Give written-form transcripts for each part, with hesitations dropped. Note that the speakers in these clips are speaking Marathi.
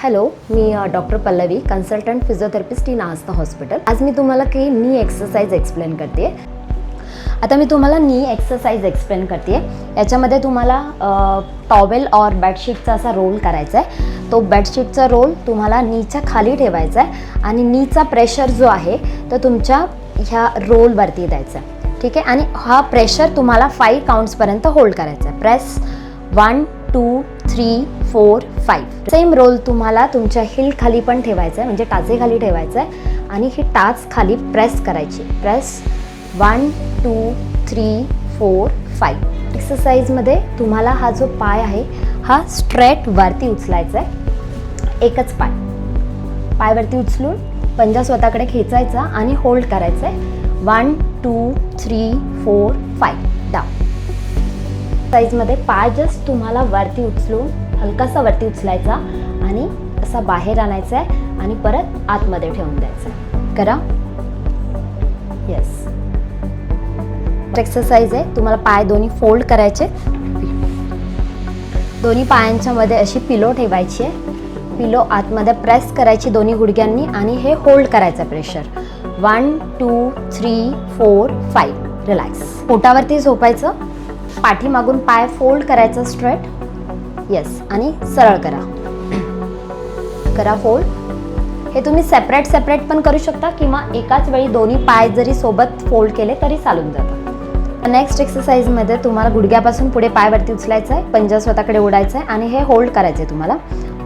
Hello, me doctor Pallavi, consultant physiotherapist in Aastha hospital. आज मी तुम्हाला काही नी एक्सरसाइज एक्सप्लेन करते. आता मी तुम्हाला नी एक्सरसाइज एक्सप्लेन करते. याच्यामध्ये तुम्हाला टॉवेल और बेडशीटचा असा रोल करायचा आहे. तो बेडशीटचा रोल तुम्हाला नीच्या खाली ठेवायचा आहे आणि नीचा प्रेशर जो आहे तो तुमच्या ह्या रोलवरती द्यायचा आहे. ठीक आहे. आणि हा प्रेशर तुम्हाला 5 काउंट्सपर्यंत होल्ड करायचा आहे. प्रेस 1 2 3 4 5. सेम रोल तुम्हाला तुमच्या हिल खाली पण ठेवायचा आहे, म्हणजे टाचे खाली ठेवायचं आहे आणि ही टाच खाली प्रेस करायची. प्रेस 1 2 3 4 5. एक्सरसाइजमध्ये तुम्हाला हा जो पाय आहे हा स्ट्रेट वरती उचलायचा आहे. एकच पाय वरती उचलून पंजा स्वतःकडे खेचायचा आणि होल्ड करायचा आहे. 1 2 3 4 5 डाऊन. साईजमध्ये पाय जस्ट तुम्हाला वरती उचलून हलकासा वरती उचलायचा आणि असा बाहेर आणायचा आहे आणि परत आतमध्ये ठेवून द्यायचा आहे. करा. येस. एक्सरसाइज आहे. तुम्हाला पाय दोन्ही फोल्ड करायचे. दोन्ही पायांच्या मध्ये अशी पिलो ठेवायची आहे. पिलो आतमध्ये प्रेस करायची दोन्ही गुडघ्यांनी आणि हे होल्ड करायचं प्रेशर. 1 2 3 4 5. रिलॅक्स. पोटावरती झोपायचं. पाठीमागून पाय फोल्ड करायचं स्ट्रेट. येस. आणि सरळ करा फोल्ड. हे तुम्ही सेपरेट पण करू शकता किंवा एकाच वेळी दोन्ही पाय जरी सोबत फोल्ड केले तरी चालून जातं. नेक्स्ट एक्सरसाइजमध्ये तुम्हाला गुडघ्यापासून पुढे पाय वरती उचलायचं आहे, पंजा स्वतःकडे ओढायचं आहे आणि हे होल्ड करायचं आहे तुम्हाला.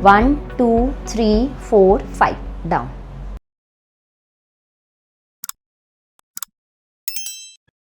1 2 3 4 5 डाऊन.